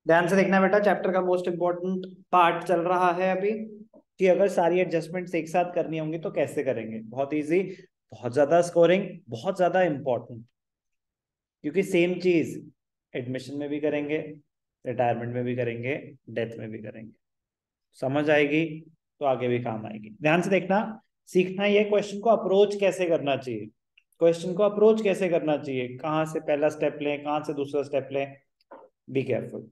ध्यान से देखना बेटा, चैप्टर का मोस्ट इंपॉर्टेंट पार्ट चल रहा है अभी, कि अगर सारी एडजस्टमेंट्स एक साथ करनी होंगी तो कैसे करेंगे। बहुत इजी, बहुत ज्यादा स्कोरिंग, बहुत ज्यादा इंपॉर्टेंट, क्योंकि सेम चीज एडमिशन में भी करेंगे, रिटायरमेंट में भी करेंगे, डेथ में भी करेंगे। समझ आएगी तो आगे भी काम आएगी। ध्यान से देखना, सीखना ये क्वेश्चन को अप्रोच कैसे करना चाहिए। क्वेश्चन को अप्रोच कैसे करना चाहिए, कहाँ से पहला स्टेप लें, कहाँ से दूसरा स्टेप लें, बी केयरफुल।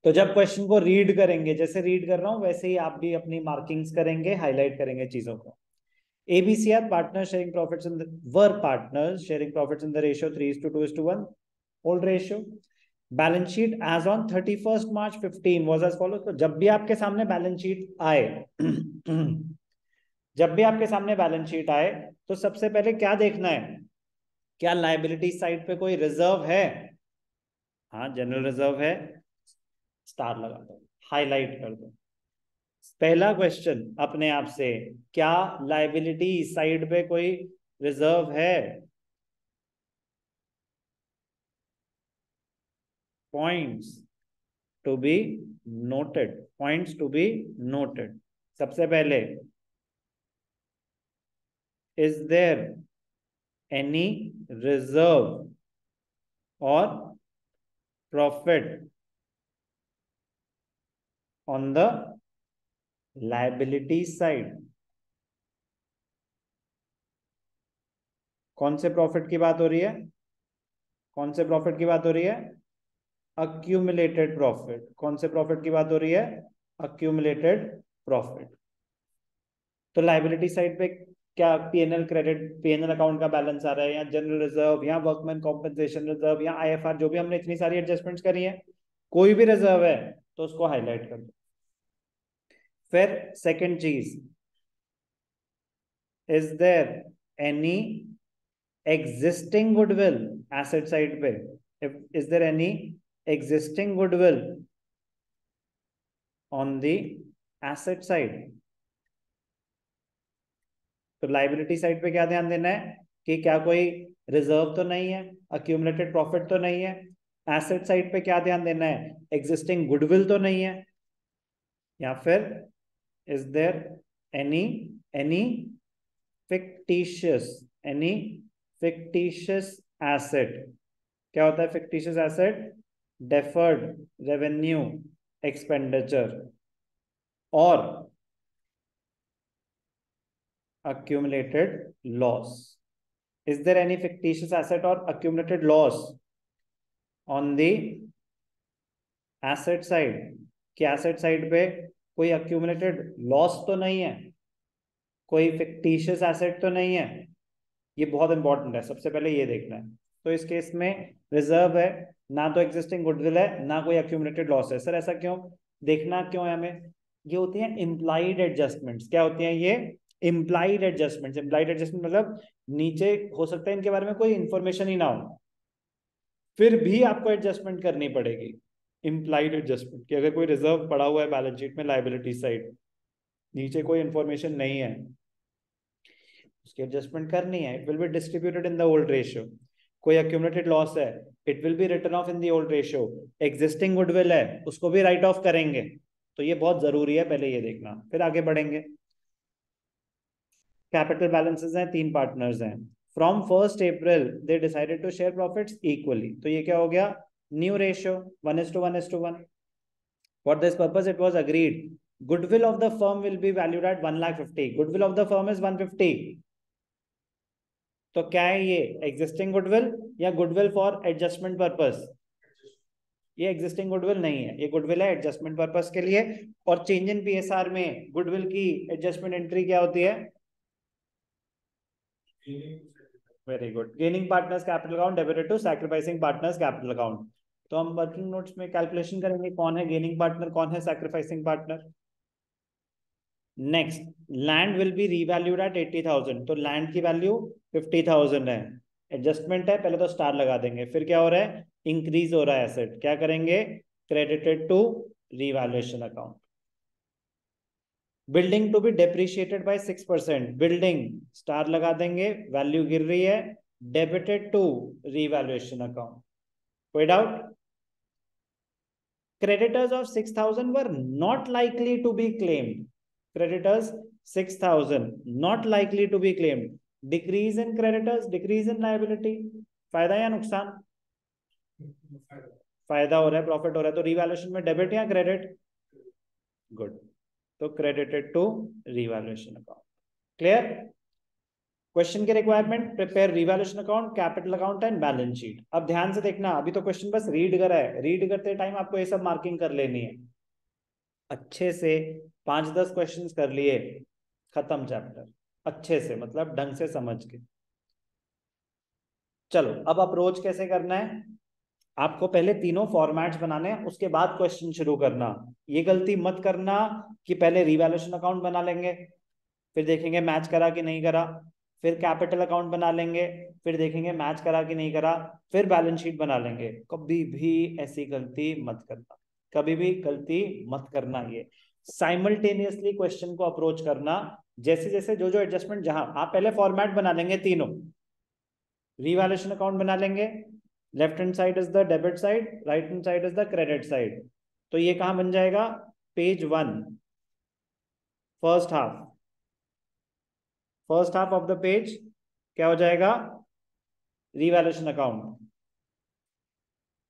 तो जब क्वेश्चन को रीड करेंगे, जैसे रीड कर रहा हूं वैसे ही आप भी अपनी मार्किंग्स करेंगे, हाईलाइट करेंगे चीजों को। ABC are partners sharing profits in the, were partners sharing profits in the ratio 3:2:1 old ratio. Balance sheet as on 31st March 15 was as follows. तो जब भी आपके सामने बैलेंस शीट आए जब भी आपके सामने बैलेंस शीट आए तो सबसे पहले क्या देखना है, क्या लायबिलिटी साइड पे कोई रिजर्व है। हाँ, जनरल रिजर्व है, स्टार लगा दो, हाईलाइट कर दो। पहला क्वेश्चन अपने आप से, क्या लायबिलिटी साइड पे कोई रिजर्व है। Points to be noted, points to be noted. सबसे पहले, इज देयर एनी रिजर्व और profit on the liability side. कौन से प्रॉफिट की बात हो रही है, कौन से प्रॉफिट की बात हो रही है, अक्यूमुलेटेड प्रॉफिट। कौन से प्रॉफिट की बात हो रही है, अक्यूमुलेटेड प्रॉफिट। तो लायबिलिटी साइड पे क्या पीएनएल क्रेडिट, पीएनएल अकाउंट का बैलेंस आ रहा है, या जनरल रिजर्व, या वर्कमैन कॉम्पनसेशन रिजर्व, या आईएफआर, जो भी हमने इतनी सारी एडजस्टमेंट्स करी है, कोई भी रिजर्व है तो उसको हाईलाइट कर दो। फिर सेकंड चीज, is there any existing goodwill asset side पे। Is there any existing goodwill on the asset side. तो लाइबिलिटी साइड पे क्या ध्यान देना है कि क्या कोई रिजर्व तो नहीं है, अक्यूमुलेटेड प्रॉफिट तो नहीं है। एसेट साइड पे क्या ध्यान देना है, एग्जिस्टिंग गुडविल तो नहीं है। या फिर is there any any fictitious, any fictitious asset. क्या होता है fictitious asset, deferred revenue expenditure और accumulated loss. Is there any fictitious asset or accumulated loss on the asset side? कि asset side पे कोई accumulated loss तो नहीं है, कोई fictitious asset तो नहीं है। ये बहुत इंपॉर्टेंट है, सबसे पहले ये देखना है। तो इस केस में रिजर्व है, ना तो एग्जिस्टिंग गुडविल है, ना कोई accumulated लॉस है। सर ऐसा क्यों, देखना क्यों है हमें, ये होती हैं इम्प्लाइड एडजस्टमेंट्स। क्या होती हैं ये, इम्प्लाइड एडजस्टमेंट्स। इम्प्लाइड एडजस्टमेंट मतलब नीचे हो सकता है इनके बारे में कोई इंफॉर्मेशन ही ना हो, फिर भी आपको एडजस्टमेंट करनी पड़ेगी। इम्प्लाइड एडजस्टमेंट कि अगर कोई रिजर्व पड़ा हुआ है बैलेंस शीट में लायबिलिटी साइड, नीचे कोई इंफॉर्मेशन नहीं है, उसकी एडजस्टमेंट करनी है। It will be distributed in the old ratio. कोई अक्यूमुलेटेड लॉस है, it will be written off in the old ratio. Existing goodwill है, उसको भी राइट ऑफ करेंगे। तो ये बहुत जरूरी है, पहले ये देखना, फिर आगे बढ़ेंगे। कैपिटल बैलेंसेस हैं, 3 पार्टनर्स हैं। From 1 April they decided to share profits equally. तो ये क्या हो गया, new ratio 1:1:1। For this purpose it was agreed goodwill of the firm will be valued at 1,50,000. goodwill of the firm is 150। तो क्या है ये, एग्जिस्टिंग गुडविल या गुडविल फॉर एडजस्टमेंट पर्पस। ये एग्जिस्टिंग गुडविल नहीं है, ये गुडविल है एडजस्टमेंट पर्पस के लिए। और चेंज इन पीएसआर में गुडविल की एडजस्टमेंट एंट्री क्या होती है, very good, gaining partners capital account debited to sacrificing partners capital account. तो हम वर्किंग नोट्स में कैलकुलेशन करेंगे कौन है गेनिंग पार्टनर, कौन है sacrificing partner. Next, land will be revalued at 80,000। तो लैंड की वैल्यू 50,000 है, एडजस्टमेंट है, पहले तो स्टार लगा देंगे। फिर क्या हो रहा है, इंक्रीज हो रहा है एसेट, क्या करेंगे, credited to revaluation account. Building to be depreciated by 6%, building star लगा देंगे, वैल्यू गिर रही है, डेबिटेड टू रीवैल्यूएशन अकाउंट। कोई doubt, creditors of 6,000 were not likely to be claimed. Creditors 6,000 not likely to be claimed. Decrease in creditors, decrease in liability. फायदा या नुकसान? फायदा हो रहा है, प्रॉफिट हो रहा है, तो रिवैल्यूएशन में डेबिट या क्रेडिट? गुड, तो credited to revaluation account. Clear? Question के requirement, prepare revaluation account, capital account and balance sheet. अब ध्यान से देखना, अभी तो क्वेश्चन बस रीड करा है, रीड करते टाइम आपको ये सब मार्किंग कर लेनी है. अच्छे से 5-10 क्वेश्चंस कर लिए, खत्म चैप्टर. अच्छे से मतलब ढंग से समझ के. चलो अब अप्रोच कैसे करना है. आपको पहले तीनों फॉर्मेट्स बनाने हैं, उसके बाद क्वेश्चन शुरू करना. ये गलती मत करना कि पहले रिवैल्यूएशन अकाउंट बना लेंगे, फिर देखेंगे मैच करा कि नहीं करा, फिर कैपिटल अकाउंट बना लेंगे, फिर देखेंगे मैच करा कि नहीं करा, फिर बैलेंस शीट बना लेंगे. कभी भी ऐसी गलती मत करना, कभी भी गलती मत करना. ये साइमल्टेनियसली क्वेश्चन को अप्रोच करना. जैसे जैसे जो जो एडजस्टमेंट, जहां आप पहले फॉर्मेट बना लेंगे तीनों. रिवैल्यूएशन अकाउंट बना लेंगे, left hand side is the debit side, right hand side is the credit side. तो ये कहां बन जाएगा? Page 1, first half. First half of the page क्या हो जाएगा? Revaluation account.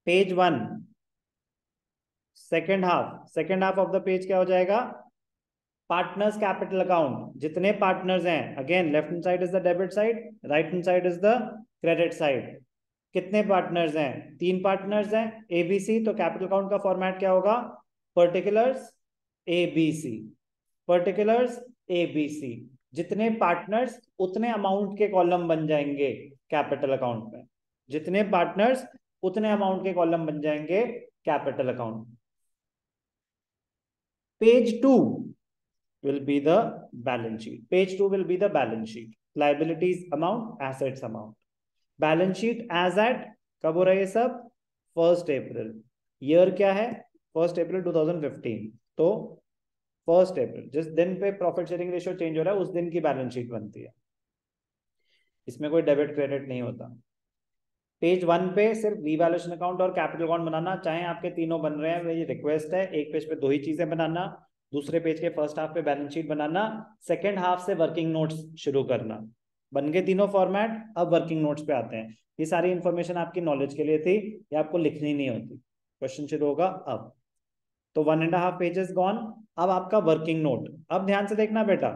Page 1 second half of the page क्या हो जाएगा? Partners capital account. जितने पार्टनर्स हैं, again left hand side is the debit side, right hand side is the credit side. कितने partners हैं? 3 पार्टनर्स हैं, एबीसी. तो कैपिटल अकाउंट का फॉर्मेट क्या होगा? Particulars ABC, particulars ABC. जितने पार्टनर्स उतने अमाउंट के कॉलम बन जाएंगे कैपिटल अकाउंट में. जितने पार्टनर्स उतने अमाउंट के कॉलम बन जाएंगे capital account. Page 2 will be the balance sheet. Page 2 will be the balance sheet. Liabilities amount, assets amount. Balance sheet as at कब हो रहा है ये सब? 1 अप्रैल. ईयर क्या है? 1 अप्रैल 2015. तो 1 अप्रैल जिस दिन पे प्रॉफिट शेयरिंग रेशियो चेंज हो रहा है उस दिन की बैलेंस शीट बनती है. इसमें कोई डेबिट क्रेडिट नहीं होता. पेज 1 पे सिर्फ रिवैल्यूएशन अकाउंट और कैपिटल अकाउंट बनाना. चाहे आपके तीनों बन रहे हैं, मेरी रिक्वेस्ट है एक पेज पे 2 ही चीजें बनाना. दूसरे पेज के फर्स्ट हाफ पे बैलेंस शीट बनाना, सेकंड हाफ से वर्किंग नोट्स शुरू करना. बन गए तीनों फॉर्मेट. अब वर्किंग नोट्स पे आते हैं. ये सारी इंफॉर्मेशन आपकी नॉलेज के लिए थी, ये आपको लिखनी नहीं होती. क्वेश्चन शुरू होगा अब. तो 1.5 पेजेस गॉन. अब आपका वर्किंग नोट. अब ध्यान से देखना बेटा,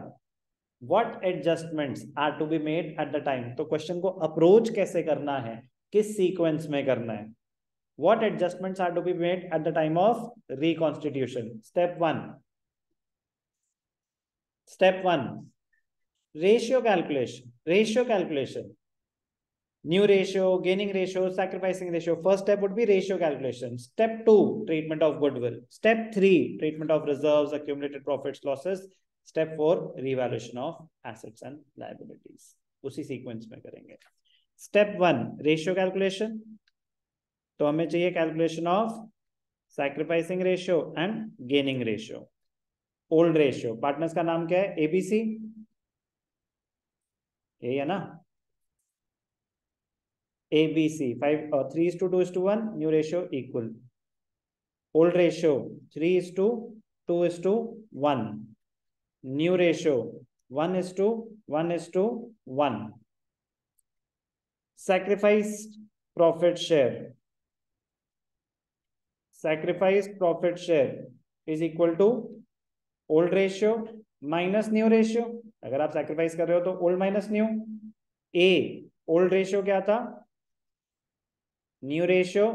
what adjustments are to be made at the time. तो क्वेश्चन को अप्रोच कैसे करना है, किस सीक्वेंस में करना है. What adjustments are to be made at the time of reconstitution? Step 1. Step 1. Ratio calculation. Ratio calculation. New ratio, gaining ratio, sacrificing ratio. First step would be ratio calculation. Step 2, treatment of goodwill. Step 3, treatment of reserves, accumulated profits, losses. Step 4, revaluation of assets and liabilities. उसी sequence में करेंगे. Step 1, ratio calculation. तो हमें चाहिए calculation of sacrificing ratio and gaining ratio. Old ratio. Partners का नाम क्या है? एबीसी. यही है ना? ABC. 3:2:1. New ratio equal. Old ratio 3:2:1. New ratio 1:1:1. Sacrificed profit share. Sacrificed profit share is equal to old ratio minus new ratio. अगर आप sacrifice कर रहे हो तो old minus new. A old ratio क्या था? New ratio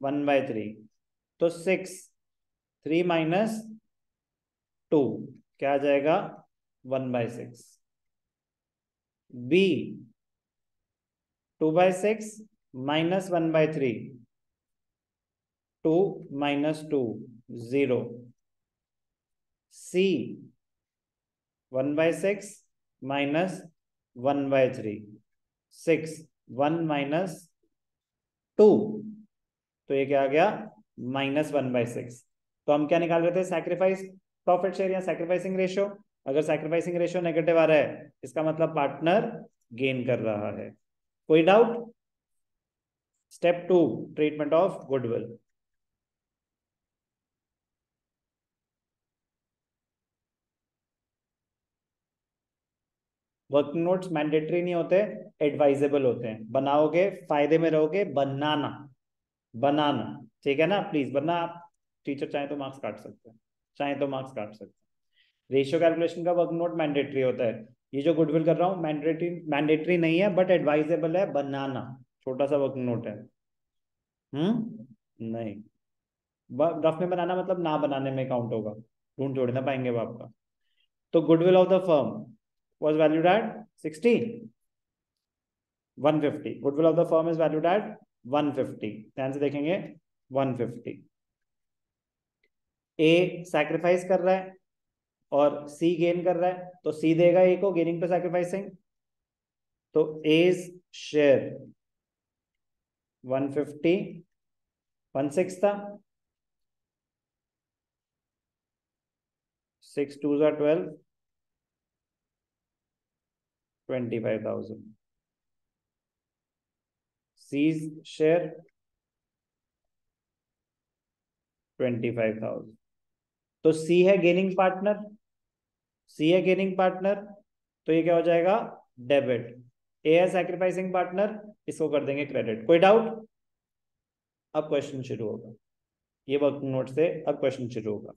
1/3. तो 6, 3 minus 2 क्या आ जाएगा? 1/6. B 2/6 minus 1/3. 2 minus 2, 0. C 1/6 minus 1/3. 6. 1 minus 2. तो ये क्या आ गया? -1/6. तो हम क्या निकाल रहे थे? सैक्रिफाइस प्रॉफिट शेयर या सैक्रिफाइसिंग रेशियो. अगर सैक्रिफाइसिंग रेशियो नेगेटिव आ रहा है, इसका मतलब पार्टनर गेन कर रहा है. कोई doubt? Step 2, treatment of goodwill. Working notes mandatory नहीं होते, एडवाइजेबल होते हैं। बनाओगे फायदे में रहोगे, बनाना बनाना, ठीक है ना प्लीज, वरना आप टीचर चाहे तो मार्क्स काट सकते हैं, चाहे तो मार्क्स काट सकते हैं। रेशियो कैलकुलेशन का वर्क नोट मैंडेटरी होता है। ये जो गुडविल कर रहा हूँ मैंडेटरी मैंडेटरी नहीं है, बट एडवाइजेबल है, बनाना छोटा सा वर्क नोट है। नहीं, रफ में बनाना मतलब ना बनाने में काउंट होगा, ढूंढ छोड़ ना पाएंगे वो आपका। तो goodwill of the firm was valued at 60, 150। Goodwill of the firm is valued at 150, ध्यान से देखेंगे 150। ए सैक्रिफाइस कर रहा है और सी गेन कर रहा है, तो सी देगा ए को, गेनिंग पे सैक्रिफाइसिंग। तो एज शेयर 150, 1/6 था, 6 2 12, 25,000। C's share 25,000। तो सी है गेनिंग पार्टनर, सी है गेनिंग पार्टनर, तो ये क्या हो जाएगा, डेबिट। ए है सैक्रिफाइसिंग पार्टनर, इसको कर देंगे क्रेडिट। कोई डाउट? अब क्वेश्चन शुरू होगा, ये वर्किंग नोट से अब क्वेश्चन शुरू होगा।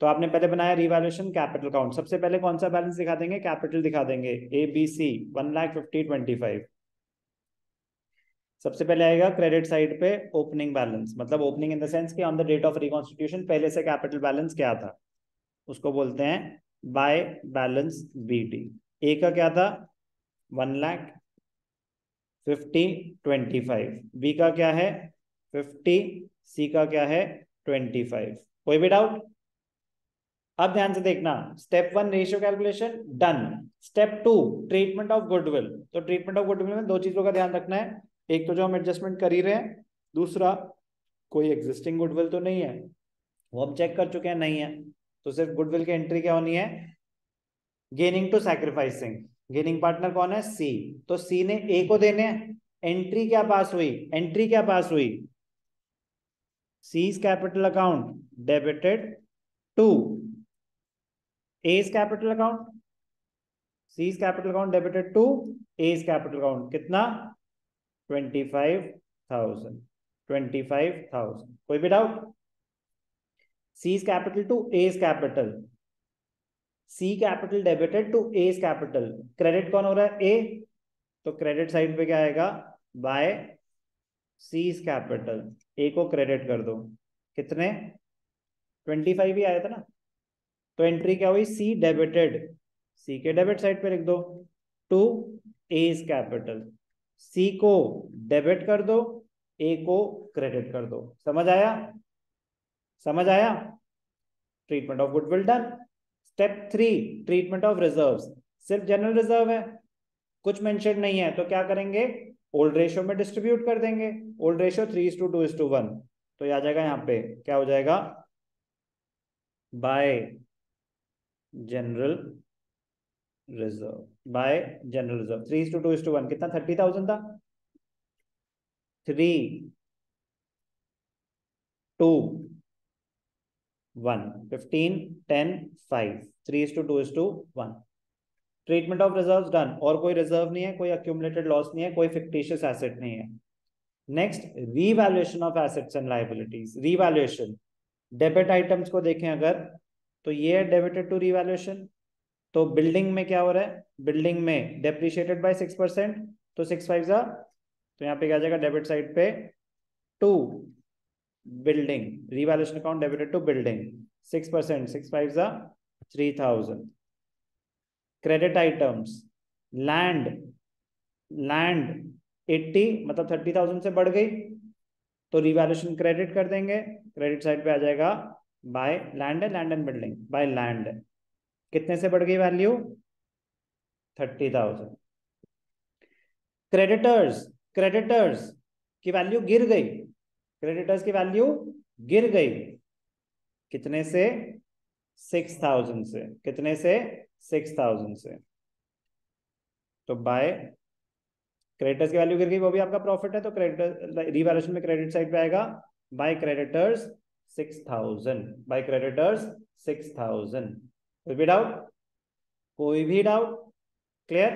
तो आपने पहले बनाया रिवैल्यूएशन कैपिटल काउंट, सबसे पहले कौन सा बैलेंस दिखा देंगे, कैपिटल दिखा देंगे, ए बी सी 1,50,25। सबसे पहले आएगा क्रेडिट साइड पे ओपनिंग बैलेंस, मतलब ओपनिंग इन द सेंस कि on the date of reconstitution पहले से कैपिटल बैलेंस क्या था, उसको बोलते हैं बाय बैलेंस बीटी। ए का क्या था 1,50,25, बी का क्या है 50, सी का क्या है 25। कोई भी डाउट? अब ध्यान से देखना, step 1 ratio calculation done. Step 2 treatment of goodwill. तो ट्रीटमेंट ऑफ गुडविल में दो चीजों का ध्यान रखना है, एक तो जो हम एडजस्टमेंट कर ही रहे हैं, दूसरा कोई एग्जिस्टिंग गुडविल तो नहीं है, वो हम चेक कर चुके हैं नहीं है, तो सिर्फ गुडविल की एंट्री क्या होनी है, gaining to sacrificing. Gaining partner कौन है, सी, तो सी ने ए को देने हैं। एंट्री क्या पास हुई, एंट्री क्या पास हुई, C's capital account debited to A's capital account, C's capital account debited to A's capital account, कितना 25,000, 25,000। कोई भी doubt? C's capital to A's capital, C capital debited to A's capital, credit कौन हो रहा है, ए, तो क्रेडिट साइड पे क्या आएगा, बाय सीज कैपिटल, ए को क्रेडिट कर दो, कितने 25 ही आया था ना, तो एंट्री क्या हुई, सी डेबिटेड, सी के डेबिट साइड पे लिख दो टू एज कैपिटल, सी को डेबिट कर दो, ए को क्रेडिट कर दो। समझ आया, समझ आया? Treatment of goodwill done. Step 3 treatment of reserves. सिर्फ जनरल रिजर्व है, कुछ मेंशन नहीं है, तो क्या करेंगे, ओल्ड रेशियो में डिस्ट्रीब्यूट कर देंगे। ओल्ड रेशियो 3:2:1, तो ये आ जाएगा यहाँ पे, क्या हो जाएगा, bye general reserve, bye general reserve 3:2:1 कितना 30,000 था, 3:2:1, 15 10 5, 3:2:1। ट्रीटमेंट ऑफ रिजर्व्स डन, और कोई रिजर्व नहीं है, कोई अक्यूमुलेटेड लॉस नहीं है, कोई फिक्टिशियस एसेट नहीं है। Next revaluation of assets and liabilities. Revaluation, debit items को देखें अगर, तो ये है डेबिटेड टू रीवैल्यूएशन। तो बिल्डिंग में क्या हो रहा है, बिल्डिंग में डेप्रिशिएटेड बाय 6%, तो 6 5 जा, तो यहाँ पे क्या आ जाएगा डेबिट साइड पे to building, revaluation account debited to building 6%, 6 5 जा 3,000। क्रेडिट आइटम्स, लैंड, लैंड 80 मतलब 30,000 से बढ़ गई, तो रिवैल्यूएशन क्रेडिट कर देंगे, क्रेडिट साइड पे आ जाएगा बाय लैंड है, land and building, by land है, कितने से बढ़ गई वैल्यू 30,000। क्रेडिटर्स, क्रेडिटर्स की वैल्यू गिर गई, क्रेडिटर्स की वैल्यू गिर गई, कितने से 6,000 से, कितने से 6,000 से, तो बाय क्रेडिटर्स की वैल्यू गिर गई, वो भी आपका प्रॉफिट है, तो क्रेडिटर रिवैल्यूएशन में क्रेडिट साइड पे आएगा बाय क्रेडिटर्स 6,000, बाय क्रेडिटर्स 6,000। कोई भी डाउट, कोई भी डाउट? क्लियर?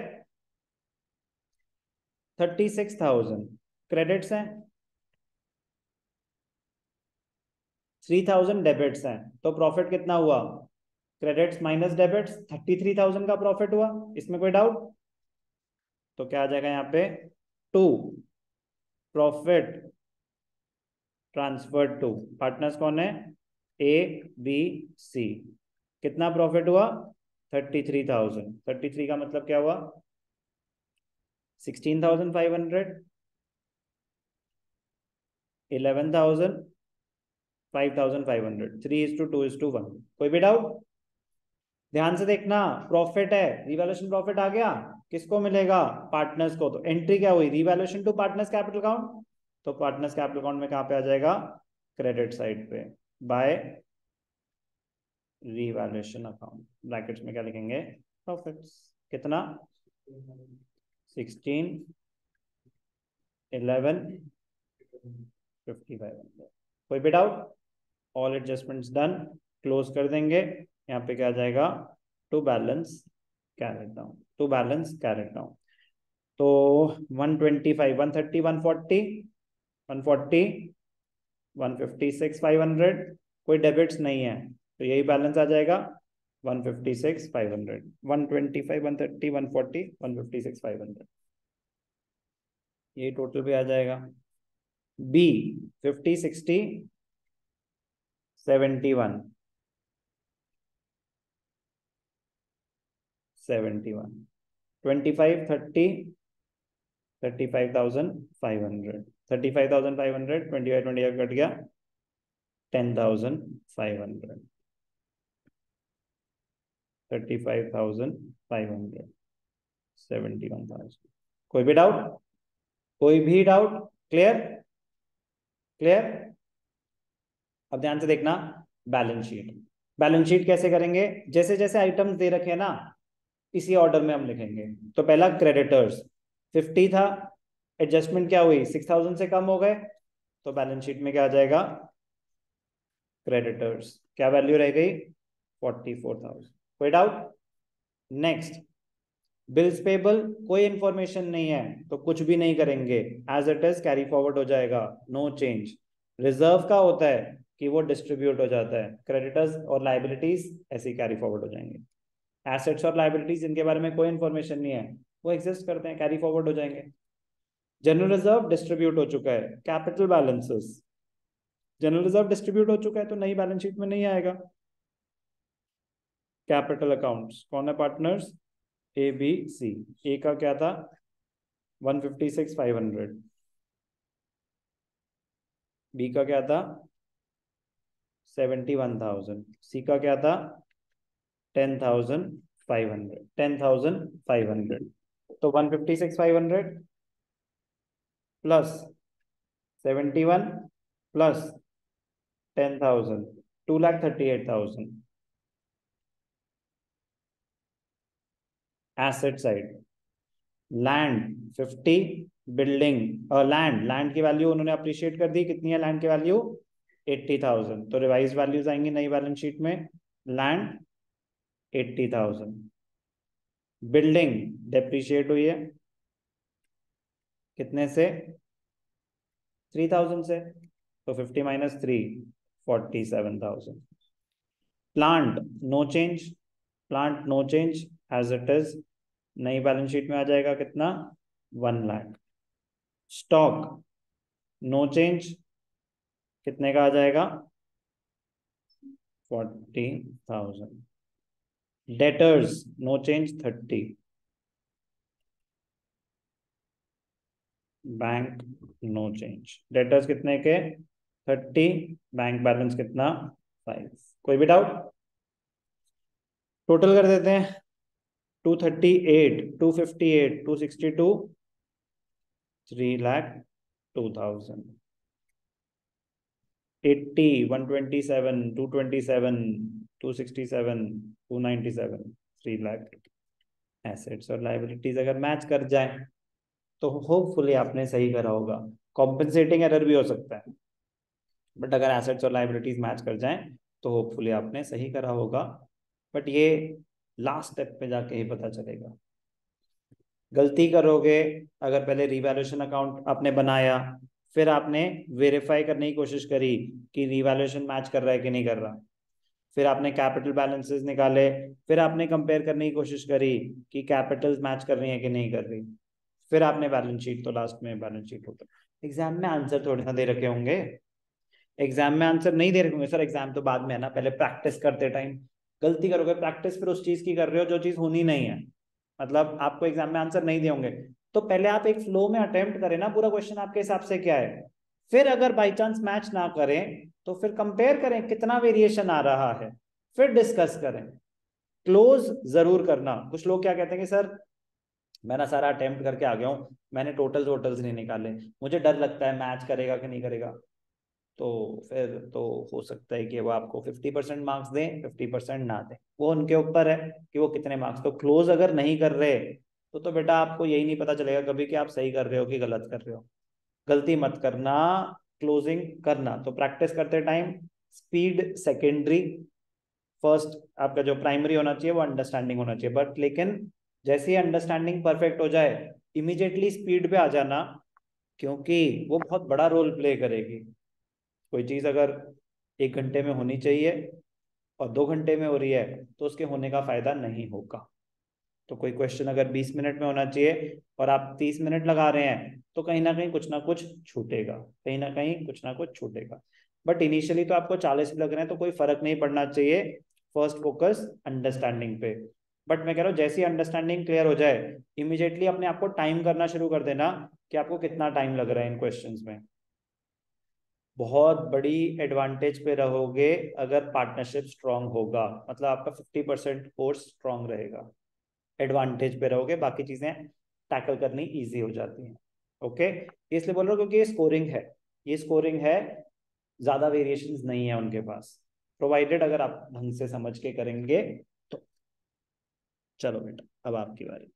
36,000 क्रेडिट्स हैं, 3,000 डेबिट्स हैं, तो प्रॉफिट कितना हुआ? क्रेडिट्स माइनस डेबिट्स 33,000 का प्रॉफिट हुआ। इसमें कोई डाउट? तो क्या आ जाएगा यहाँ पे? To profit transfer to partners कौन है? A B C. कितना प्रॉफिट हुआ? 33,000। 33 का मतलब क्या हुआ? 16,500, 11,000, 5,500, 3:2:1। कोई भी डाउट? ध्यान से देखना, प्रॉफिट है, रिवैल्यूएशन प्रॉफिट आ गया, किसको मिलेगा? पार्टनर्स को। तो एंट्री क्या हुई? Revaluation to partners capital account. तो पार्टनर्स कैपिटल अकाउंट में कहां पे आ जाएगा? क्रेडिट साइड पे, बाय रिवैल्यूएशन अकाउंट। ब्रैकेट्स में क्या लिखेंगे? प्रॉफिट्स। कितना? 16, 11, 55। कोई भी doubt? All adjustments done, close कर देंगे। यहाँ पे क्या आ जाएगा? To balance carried down, to balance carried down. तो 125, 130, 140, 140, 156, 500। कोई डेबिट्स नहीं है, तो यही बैलेंस आ जाएगा 156, 500, 125, 130, 140, 156, 500। यही टोटल भी आ जाएगा। बी 50, 60, 71, 71, 25, 30, 35,500, 35,500, 25, 25 कट गया, 10,500, 35,500, 71,000। कोई भी डाउट? कोई भी डाउट? क्लियर? क्लियर? अब ध्यान से देखना, बैलेंस शीट। बैलेंस शीट कैसे करेंगे? जैसे जैसे आइटम्स दे रखे हैं ना, इसी ऑर्डर में हम लिखेंगे। तो पहला क्रेडिटर्स 50 था, एडजस्टमेंट क्या हुई? 6,000 से कम हो गए, तो बैलेंस शीट में क्या आ जाएगा? क्रेडिटर्स। क्या वैल्यू रह गई? 44,000। कोई डाउट? नेक्स्ट, बिल्स पेबल कोई इंफॉर्मेशन नहीं है, तो कुछ भी नहीं करेंगे, as it is carry forward हो जाएगा, नो चेंज। रिजर्व का होता है कि वो डिस्ट्रीब्यूट हो जाता है, क्रेडिटर्स और लाइबिलिटीज ऐसे ही कैरी फॉरवर्ड हो जाएंगे। एसेट्स और लाइबिलिटीज जिनके बारे में कोई इंफॉर्मेशन नहीं है, वो एग्जिस्ट करते हैं, कैरी फॉरवर्ड हो जाएंगे। जनरल रिजर्व डिस्ट्रीब्यूट हो चुका है। Capital balances, general reserve distribute हो चुका है, तो नई बैलेंस शीट में नहीं आएगा। कैपिटल अकाउंट्स कौन है? पार्टनर्स ए बी सी। ए का क्या था? 156, 500। बी का क्या था? 71,000। सी का क्या था? 10,500, 10,500। तो 156, 500 plus 71 plus 10,000, 2,38,000। Asset side, land 50, building, land, land की वैल्यू उन्होंने अप्रिशिएट कर दी। कितनी है लैंड की वैल्यू? 80,000। तो रिवाइज वैल्यूज आएंगी नई बैलेंस शीट में। लैंड 80,000, बिल्डिंग डेप्रिशिएट हुई है कितने से? 3,000 से, तो 50 minus 3, 47,000। Plant no change, plant no change as it is, नई बैलेंस शीट में आ जाएगा कितना? 1 लाख। स्टॉक नो चेंज, कितने का आ जाएगा? 40,000। Debtors no change 30। Bank no change, debtors कितने के? 30, बैंक बैलेंस कितना? 5। कोई भी डाउट? टोटल कर देते हैं, 238, 258, 262, 3,02,000। 80, 127, 227, 267, 297, 3 लाख। एसेट्स और लाइबिलिटीज अगर मैच कर जाए तो होपफुली आपने सही करा होगा। कॉम्पेंसेटिंग एरर भी हो सकता है, बट अगर एसेट्स और लाइबिलिटीज मैच कर जाएं तो होपफुली आपने सही करा होगा। बट ये लास्ट स्टेप पे जाके ही पता चलेगा। गलती करोगे अगर पहले रिवैल्यूएशन अकाउंट आपने बनाया, फिर आपने वेरीफाई करने की कोशिश करी कि रिवैल्यूएशन मैच कर रहा है कि नहीं कर रहा, फिर आपने कैपिटल बैलेंसेस निकाले, फिर आपने कंपेयर करने की कोशिश करी कि कैपिटल्स मैच कर रही है कि नहीं कर रही, फिर आपने बैलेंस शीट, तो लास्ट में बैलेंस शीट होता है। एग्जाम में आंसर थोड़ी ना दे रखे होंगे, एग्जाम में आंसर नहीं दे रखे होंगे सर, एग्जाम तो बाद में है ना, पहले प्रैक्टिस करते टाइम गलती करोगे, प्रैक्टिस फिर उस चीज की कर रहे हो जो चीज होनी नहीं है, मतलब आपको एग्जाम में आंसर नहीं दिए होंगे, तो पहले आप एक फ्लो में अटेम्प्ट करें ना, पूरा क्वेश्चन आपके हिसाब से क्या है, फिर अगर बाई चांस मैच ना करें तो फिर कंपेयर करें कितना वेरिएशन आ रहा है, फिर डिस्कस करें। क्लोज जरूर करना। कुछ लोग क्या कहते हैं कि सर मैं ना सारा अटेम्प्ट करके आ गया हूँ, मैंने टोटल्स नहीं निकाले, मुझे डर लगता है मैच करेगा कि नहीं करेगा, तो फिर तो हो सकता है कि वो आपको 50% मार्क्स दें, 50% ना दें, वो उनके ऊपर है कि वो कितने मार्क्स। तो क्लोज अगर नहीं कर रहे तो बेटा आपको यही नहीं पता चलेगा कभी कि आप सही कर रहे हो कि गलत कर रहे हो। गलती मत करना, क्लोजिंग करना। तो प्रैक्टिस करते टाइम स्पीड सेकेंडरी, फर्स्ट आपका जो प्राइमरी होना चाहिए वो अंडरस्टैंडिंग होना चाहिए, बट लेकिन जैसे ही अंडरस्टैंडिंग परफेक्ट हो जाए इमीडिएटली स्पीड पे आ जाना, क्योंकि वो बहुत बड़ा रोल प्ले करेगी। कोई चीज अगर 1 घंटे में होनी चाहिए और 2 घंटे में हो रही है तो उसके होने का फायदा नहीं होगा। तो कोई क्वेश्चन अगर 20 मिनट में होना चाहिए और आप 30 मिनट लगा रहे हैं तो कहीं ना कुछ छूटेगा, कहीं ना कहीं कुछ ना कुछ छूटेगा। बट इनिशियली तो आपको 40 लग रहे हैं तो कोई फर्क नहीं पड़ना चाहिए, फर्स्ट फोकस अंडरस्टैंडिंग पे। बट मैं कह रहा हूँ जैसी अंडरस्टैंडिंग क्लियर हो जाए इमीडिएटली अपने आप को टाइम करना शुरू कर देना कि आपको कितना टाइम लग रहा है इन क्वेश्चंस में। बहुत बड़ी एडवांटेज पे रहोगे अगर पार्टनरशिप स्ट्रांग होगा, मतलब आपका 50% कोर्स स्ट्रांग रहेगा, एडवांटेज पे रहोगे, बाकी चीजें टैकल करनी इजी हो जाती हैं। ओके, इसलिए बोल रहा हूँ क्योंकि ये स्कोरिंग है, ये स्कोरिंग है, ज्यादा वेरिएशंस नहीं है उनके पास, प्रोवाइडेड अगर आप ढंग से समझ के करेंगे तो। चलो बेटा अब आपकी बारी।